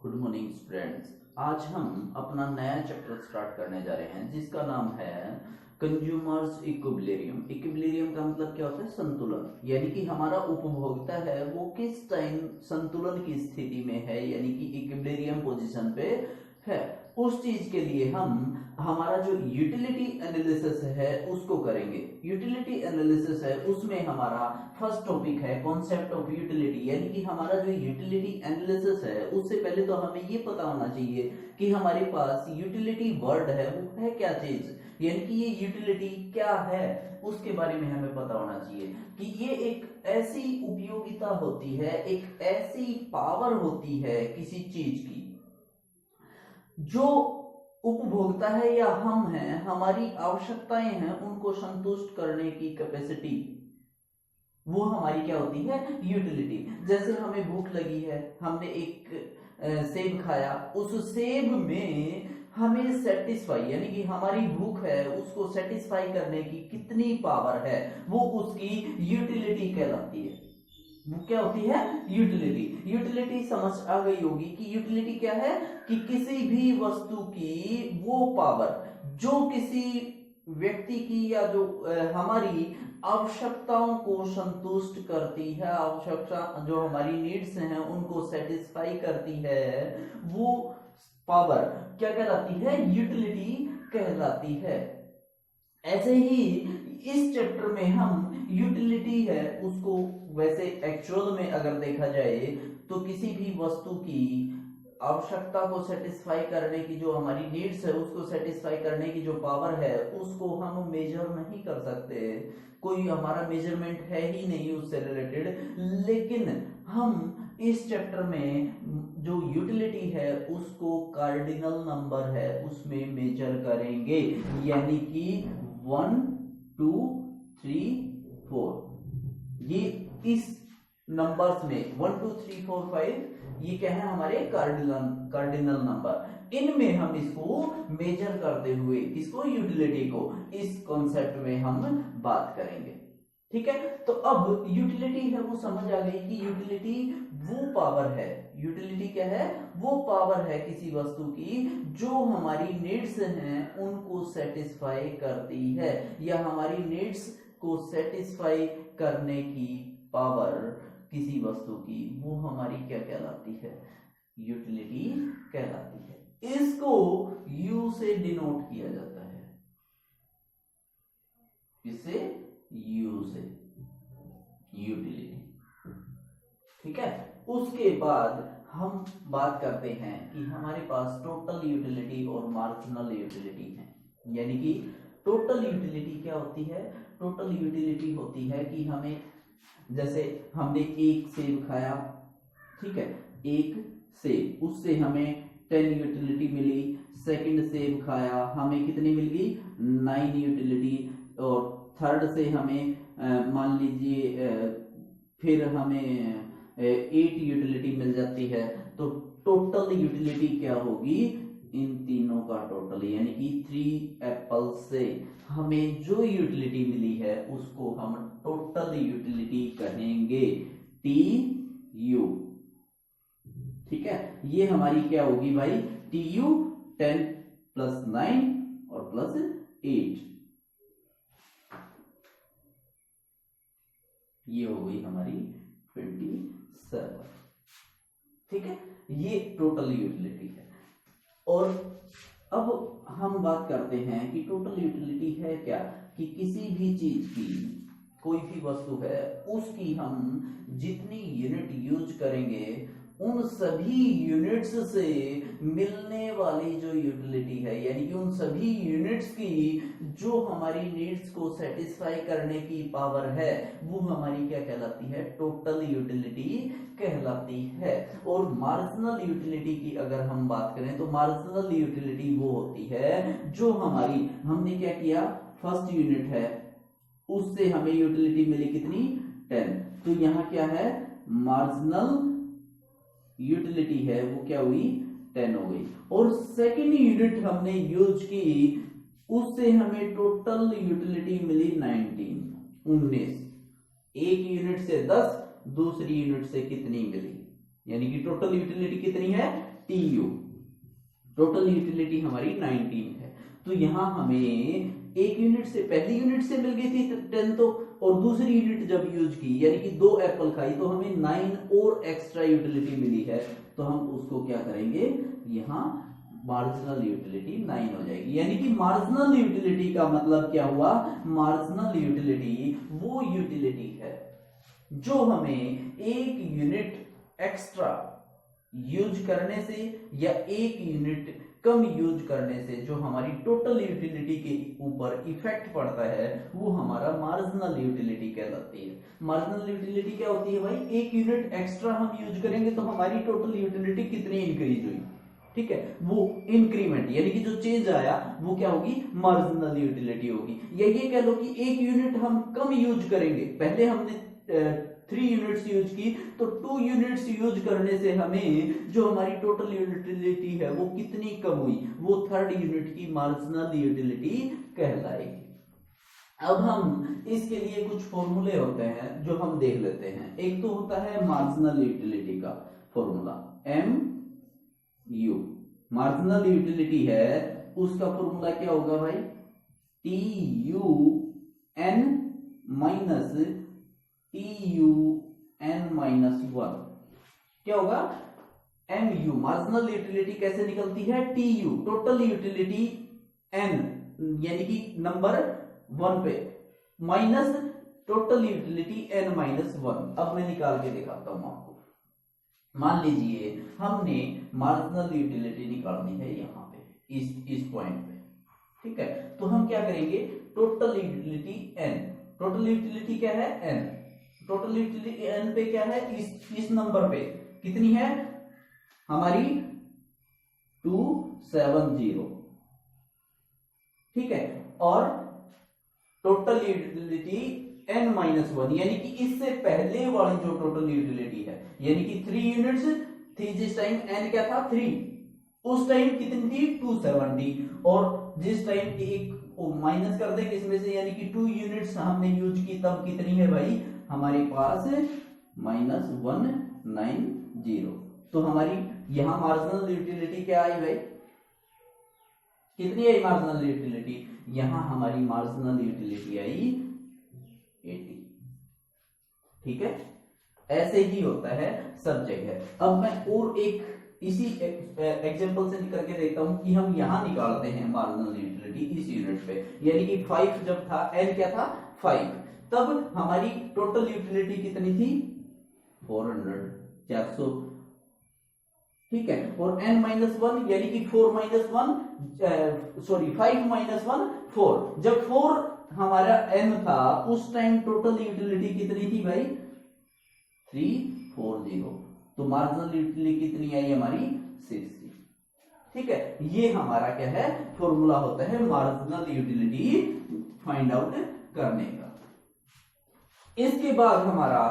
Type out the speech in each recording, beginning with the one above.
Good morning students. आज हम अपना नया चैप्टर स्टार्ट करने जा रहे हैं जिसका नाम है कंज्यूमर्स इक्विलिब्रियम। इक्विलिब्रियम का मतलब क्या होता है? संतुलन। यानी कि हमारा उपभोक्ता है वो किस टाइम संतुलन की स्थिति में है, यानी कि इक्विलिब्रियम पोजीशन पे है। उस चीज के लिए हम हमारा जो यूटिलिटी एनालिसिस है उसको करेंगे। यूटिलिटी एनालिसिस है उसमें हमारा फर्स्ट टॉपिक है कॉन्सेप्ट ऑफ यूटिलिटी। यानी कि हमारा जो यूटिलिटी एनालिसिस है उससे पहले तो हमें ये पता होना चाहिए कि हमारे पास यूटिलिटी वर्ड है वो है क्या चीज, यानी कि ये यूटिलिटी क्या है उसके बारे में हमें पता होना चाहिए कि ये एक ऐसी उपयोगिता होती है, एक ऐसी पावर होती है किसी चीज की जो उपभोक्ता है या हम हैं, हमारी आवश्यकताएं हैं उनको संतुष्ट करने की कैपेसिटी, वो हमारी क्या होती है? यूटिलिटी। जैसे हमें भूख लगी है, हमने एक सेब खाया, उस सेब में हमें सेटिस्फाई यानी कि हमारी भूख है उसको सेटिस्फाई करने की कितनी पावर है, वो उसकी यूटिलिटी कहलाती है। वो क्या होती है? यूटिलिटी। यूटिलिटी समझ आ गई होगी कि यूटिलिटी क्या है कि किसी भी वस्तु की वो पावर जो किसी व्यक्ति की या जो हमारी आवश्यकताओं को संतुष्ट करती है, आवश्यकता जो हमारी नीड्स हैं उनको सेटिस्फाई करती है, वो पावर क्या कहलाती है? यूटिलिटी कहलाती है। ऐसे ही इस चैप्टर में हम यूटिलिटी है उसको वैसे एक्चुअल में अगर देखा जाए तो किसी भी वस्तु की आवश्यकता को सेटिस्फाई करने की जो हमारी नीड्स है उसको सेटिस्फाई करने की जो पावर है उसको हम मेजर नहीं कर सकते, कोई हमारा मेजरमेंट है ही नहीं उससे रिलेटेड। लेकिन हम इस चैप्टर में जो यूटिलिटी है उसको कार्डिनल नंबर है उसमें मेजर करेंगे, यानी कि 1 2 3 4 ये इस नंबर्स में 1 2 3 4 5 ये क्या है? हमारे कार्डिनल नंबर। इनमें हम इसको मेजर करते हुए इसको यूटिलिटी को इस कॉन्सेप्ट में हम बात करेंगे। ठीक है, तो अब यूटिलिटी है वो समझ आ गई कि यूटिलिटी वो पावर है। यूटिलिटी क्या है? वो पावर है किसी वस्तु की जो हमारी नीड्स हैं उनको सेटिस्फाई करती है, या हमारी नीड्स को सेटिस्फाई करने की पावर किसी वस्तु की, वो हमारी क्या कहलाती है? यूटिलिटी कहलाती है। इसको यू से डिनोट किया जाता है, इससे यू से यूटिलिटी। ठीक है, उसके बाद हम बात करते हैं कि हमारे पास टोटल यूटिलिटी और मार्जिनल यूटिलिटी है। यानी कि टोटल यूटिलिटी क्या होती है? टोटल यूटिलिटी होती है कि हमें, जैसे हमने एक सेब खाया, ठीक है, एक सेब, उससे हमें 10 यूटिलिटी मिली। सेकंड सेब खाया, हमें कितनी मिल गई? 9 यूटिलिटी। और थर्ड से हमें मान लीजिए फिर हमें 8 यूटिलिटी मिल जाती है। तो टोटल यूटिलिटी क्या होगी? इन तीनों का टोटल, यानी कि 3 एप्पल से हमें जो यूटिलिटी मिली है उसको हम टोटल यूटिलिटी कहेंगे, टी यू। ठीक है, ये हमारी क्या होगी भाई? टी यू 10 + 9 और +8, ये हो गई हमारी 27। ठीक है, ये टोटल यूटिलिटी है। और अब हम बात करते हैं कि टोटल यूटिलिटी है क्या, कि किसी भी चीज की, कोई भी वस्तु है उसकी हम जितनी यूनिट यूज करेंगे उन सभी यूनिट्स से मिलने वाली जो यूटिलिटी है, यानी कि उन सभी यूनिट्स की जो हमारी नीड्स को सेटिस्फाई करने की पावर है वो हमारी क्या कहलाती है? टोटल यूटिलिटी कहलाती है। और मार्जिनल यूटिलिटी की अगर हम बात करें तो मार्जिनल यूटिलिटी वो होती है जो हमारी, हमने क्या किया, फर्स्ट यूनिट है उससे हमें यूटिलिटी मिली कितनी? 10। तो यहां क्या है? मार्जिनल यूटिलिटी है वो क्या हुई? 10 हो गई। और सेकंड यूनिट हमने यूज की, उससे हमें टोटल यूटिलिटी मिली 19। एक यूनिट से 10, दूसरी यूनिट से कितनी मिली? यानी कि टोटल यूटिलिटी कितनी है TU, टोटल यूटिलिटी हमारी 19 है। तो यहां हमें एक यूनिट से, पहली यूनिट से मिल गई थी 10 तो, और दूसरी यूनिट जब यूज की यानी कि 2 एप्पल खाई तो हमें 9 और एक्स्ट्रा यूटिलिटी मिली है। तो हम उसको क्या करेंगे, यहां मार्जिनल यूटिलिटी 9 हो जाएगी। यानी कि मार्जिनल यूटिलिटी का मतलब क्या हुआ, मार्जिनल यूटिलिटी वो यूटिलिटी है जो हमें एक यूनिट एक्स्ट्रा यूज करने से या एक यूनिट कम यूज करने से जो हमारी टोटल यूटिलिटी के ऊपर इफेक्ट पड़ता है, वो हमारा मार्जिनल यूटिलिटी कहलाती है। मार्जिनल यूटिलिटी क्या होती है भाई, एक यूनिट एक्स्ट्रा हम यूज करेंगे तो हमारी टोटल यूटिलिटी कितनी इंक्रीज हुई, ठीक है, वो इंक्रीमेंट यानी कि जो चेंज आया वो क्या होगी, मार्जिनल यूटिलिटी होगी। या ये कह लो कि एक यूनिट हम कम यूज करेंगे, पहले हमने 3 यूनिट्स यूज की तो 2 यूनिट्स यूज करने से हमें जो हमारी टोटल यूटिलिटी है वो कितनी कम हुई, वो 3rd यूनिट की मार्जिनल यूटिलिटी कहलाएगी। अब हम इसके लिए कुछ फॉर्मूले होते हैं जो हम देख लेते हैं। एक तो होता है मार्जिनल यूटिलिटी का फॉर्मूला MU, मार्जिनल यूटिलिटी है उसका फॉर्मूला क्या होगा भाई, TUN माइनस TUN-1 क्या होगा, MU मार्जिनल यूटिलिटी कैसे निकलती है, TU टोटल यूटिलिटी N यानी कि नंबर 1 पे माइनस टोटल यूटिलिटी N-1। अब मैं निकाल के दिखाता हूं आपको। मान लीजिए हमने मार्जिनल यूटिलिटी निकालनी है यहाँ पे इस पॉइंट पे, ठीक है, तो हम क्या करेंगे, total utility N, total utility क्या है N, टोटल यूटिलिटी N पे क्या है, इस नंबर पे कितनी है हमारी 270, ठीक है, और टोटल यूटिलिटी N-1 यानी कि इससे पहले वाली जो टोटल यूटिलिटी है, यानी कि 3 यूनिट्स थी जिस टाइम N क्या था 3, उस टाइम कितनी थी 270, और जिस टाइम एक माइनस कर दे किसमें से, यानी कि 2 यूनिट्स हमने यूज की तब कितनी है भाई हमारे पास -190। तो हमारी यहां मार्जिनल यूटिलिटी क्या आई भाई, कितनी आई मार्जिनल यूटिलिटी, यहां हमारी मार्जिनल यूटिलिटी आई 80, ठीक है। ऐसे ही होता है सब जगह। अब मैं और एक इसी एग्जांपल से करके देखता हूं कि हम यहां निकालते हैं मार्जिनल यूटिलिटी इस यूनिट पे, यानी कि 5 जब था, N क्या था 5, तब हमारी टोटल यूटिलिटी कितनी थी 400, ठीक है, और N-1 यानी कि 5 - 1 4, जब 4 हमारा N था उस टाइम टोटल यूटिलिटी कितनी थी भाई 340, तो मार्जिनल यूटिलिटी कितनी आई हमारी 60, ठीक है। ये हमारा क्या है फॉर्मूला होता है मार्जिनल यूटिलिटी फाइंड आउट करने का। इसके बाद हमारा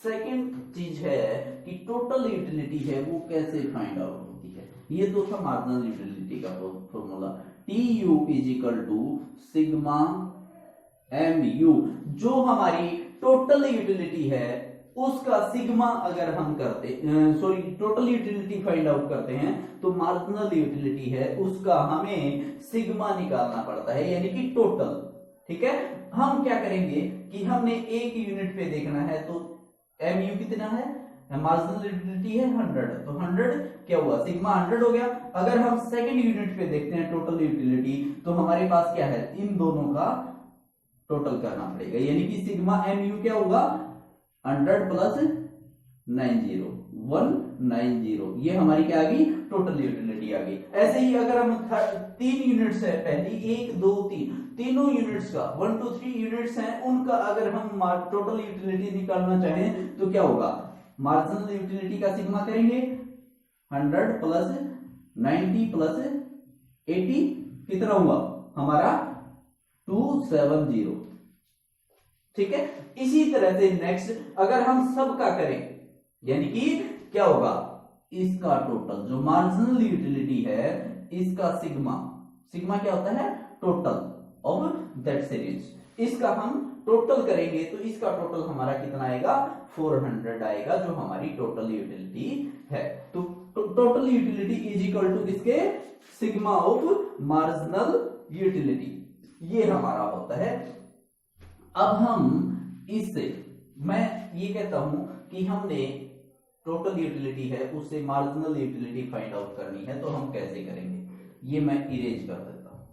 सेकंड चीज है कि टोटल यूटिलिटी है वो कैसे फाइंड आउट होती है। ये तो था मार्जिनल यूटिलिटी का फॉर्मूला, TU = सिग्मा MU, जो हमारी टोटल यूटिलिटी है उसका सिग्मा अगर हम टोटल यूटिलिटी फाइंड आउट करते हैं तो मार्जिनल यूटिलिटी है उसका हमें सिग्मा निकालना पड़ता है, यानी कि टोटल, ठीक है। हम क्या करेंगे कि हमने एक यूनिट पे देखना है, तो MU कितना है, मार्जिनल यूटिलिटी है 100, तो 100 क्या हुआ सिग्मा 100 हो गया। अगर हम सेकंड यूनिट पे देखते हैं टोटल यूटिलिटी, तो हमारे पास क्या है, इन दोनों का टोटल करना पड़ेगा, यानी कि सिग्मा MU क्या होगा 100 + 90 190, ये हमारी क्या आ गई टोटल यूटिलिटी आ गई। ऐसे ही अगर हम 3 यूनिट्स है, पहली 1 2 3 तीनों यूनिट्स का 1 2 3 यूनिट्स हैं, उनका अगर हम टोटल यूटिलिटी निकालना चाहें तो क्या होगा, मार्जिनल यूटिलिटी का सिग्मा करेंगे 100 + 90 + 80 कितना हुआ हमारा 270, ठीक है। इसी तरह से नेक्स्ट अगर हम सबका करें, यानी कि क्या होगा, इसका टोटल जो मार्जिनल यूटिलिटी है इसका सिग्मा क्या होता है टोटल ऑफ दैट सीरीज, इसका हम टोटल करेंगे तो इसका टोटल हमारा कितना आएगा, 400 आएगा, जो हमारी टोटल यूटिलिटी है। तो total utility is equal to किसके, सिग्मा ऑफ मार्जिनल यूटिलिटी, ये हमारा होता है। अब हम इससे, मैं ये कहता हूं कि हमने टोटल यूटिलिटी है उससे मार्जिनल यूटिलिटी फाइंड आउट करनी है, तो हम कैसे करेंगे, ये मैं इरेज कर देता हूं।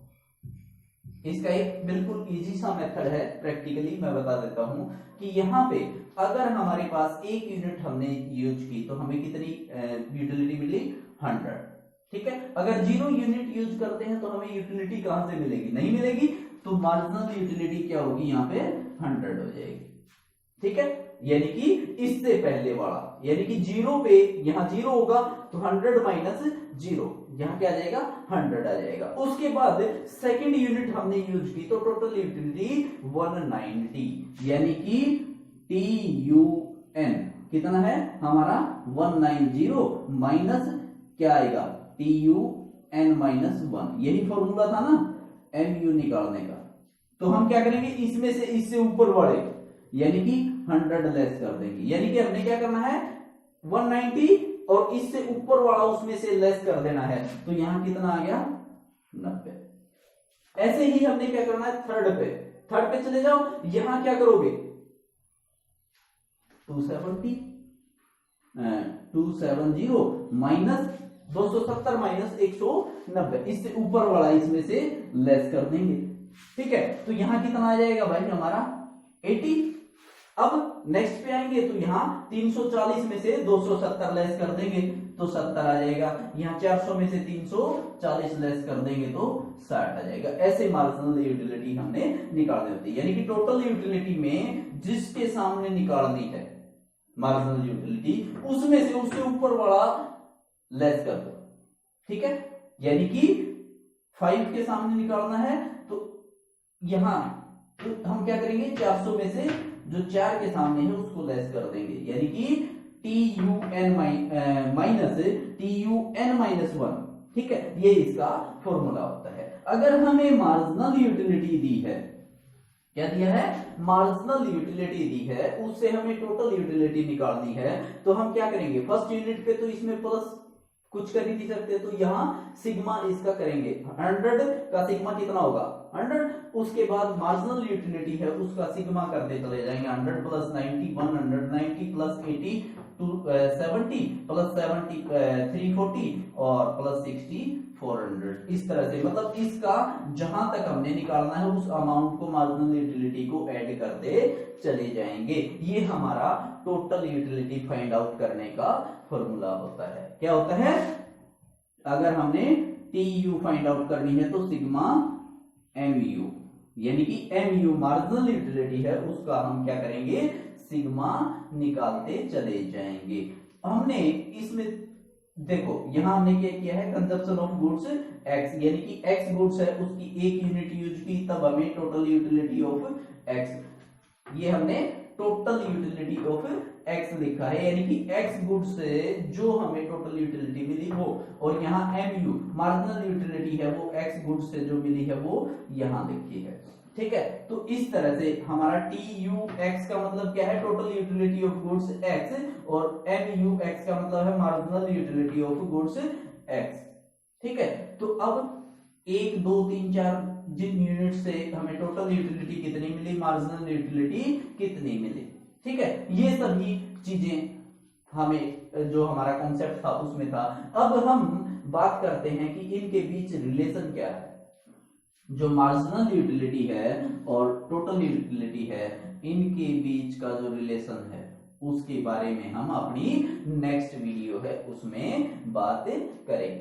इसका एक बिल्कुल इजी सा मेथड है, प्रैक्टिकली मैं बता देता हूं कि यहां पे अगर हमारे पास 1 यूनिट हमने यूज की तो हमें कितनी यूटिलिटी मिली, 100, ठीक है। अगर 0 यूनिट यूज करते हैं तो हमें यूटिलिटी कहां से मिलेगी, नहीं मिलेगी, तो मार्जिनल यूटिलिटी क्या होगी, यहाँ पे 100 हो जाएगी, ठीक है। यानी कि इससे पहले वाला, यानी कि 0 पे यहाँ 0 होगा तो 100 माइनस 0, यहाँ क्या आ जाएगा, 100 आ जाएगा। उसके बाद सेकंड यूनिट हमने यूज की तो टोटल यूटिलिटी 190, यानी कि TUN कितना है हमारा, 190 माइनस क्या आएगा, TUN माइनस 1, यही फॉर्मूला था ना MU निकालने का। तो हम क्या करेंगे, इसमें से इससे ऊपर वाले यानी कि 100 लेस कर देंगे, यानी कि हमने क्या करना है, 190 और इससे ऊपर वाला उसमें से लेस कर देना है, तो यहां कितना आ गया, 90। ऐसे ही हमने क्या करना है, थर्ड पे चले जाओ, यहां क्या करोगे, 270 माइनस 270 माइनस 190, इससे ऊपर वाला इसमें से लेस कर देंगे, ठीक है। तो यहां कितना आ जाएगा भाई हमारा, 80। अब नेक्स्ट पे आएंगे तो यहाँ 340 में से 270 लेस कर देंगे तो 70 आ जाएगा, यहाँ 400 में से 340 लेस कर देंगे तो 60 आ जाएगा। ऐसे मार्जिनल यूटिलिटी हमने निकालनी होती है, यानी कि टोटल यूटिलिटी में जिसके सामने निकालनी है मार्जिनल यूटिलिटी, उसमें से उससे ऊपर वाला लेस कर दो, ठीक है। यानी कि 5 के सामने निकालना है तो यहां तो हम क्या करेंगे, 400 में से जो 4 के सामने है उसको लेस कर देंगे, यानी कि TUN माइनस TUN माइनस 1, ठीक है। ये इसका फॉर्मूला होता है। अगर हमें मार्जिनल यूटिलिटी दी है, क्या दिया है, मार्जिनल यूटिलिटी दी है, उससे हमें टोटल यूटिलिटी निकालनी है, तो हम क्या करेंगे, फर्स्ट यूनिट पे तो इसमें प्लस कुछ कर ही नहीं सकते, तो यहां सिग्मा इसका करेंगे, 100 का सिग्मा कितना होगा, 100। उसके बाद मार्जिनल यूटिलिटी है उसका सिग्मा करते चले जाएंगे, 100 प्लस 90 190 प्लस 80 270 प्लस 70 340 और प्लस 60 400। इस तरह से मतलब इसका जहां तक हमने निकालना है उस अमाउंट को मार्जिनल यूटिलिटी को ऐड करते चले जाएंगे। ये हमारा टोटल यूटिलिटी फाइंड आउट करने का फॉर्मूला होता है। क्या होता है, अगर हमने TU फाइंड आउट करनी है तो सिग्मा MU, यानी कि MU मार्जिनल यूटिलिटी है उसका हम क्या करेंगे, सिग्मा निकालते चले जाएंगे। हमने इसमें देखो यहां हमने क्या किया है, कंजप्शन ऑफ गुड्स X, यानी कि X गुड्स है उसकी 1 यूनिट यूज की, तब हमें टोटल यूटिलिटी ऑफ X, ये हमने टोटल यूटिलिटी ऑफ X लिखा है, यानी कि X गुड्स से जो हमें टोटल यूटिलिटी मिली वो, और यहाँ MU मार्जिनल यूटिलिटी है वो X गुड्स से जो मिली है वो यहाँ लिखी है, ठीक है। तो इस तरह से हमारा TUX का मतलब क्या है, total utility of goods X, और MUX का मतलब है marginal utility of goods X, ठीक है। तो अब 1 2 3 4 जिन यूनिट से हमें टोटल यूटिलिटी कितनी मिली, मार्जिनल यूटिलिटी कितनी मिली, ठीक है। ये सभी चीजें हमें जो हमारा कॉन्सेप्ट था उसमें था। अब हम बात करते हैं कि इनके बीच रिलेशन क्या है, जो मार्जिनल यूटिलिटी है और टोटल यूटिलिटी है, इनके बीच का जो रिलेशन है उसके बारे में हम अपनी नेक्स्ट वीडियो है उसमें बात करेंगे।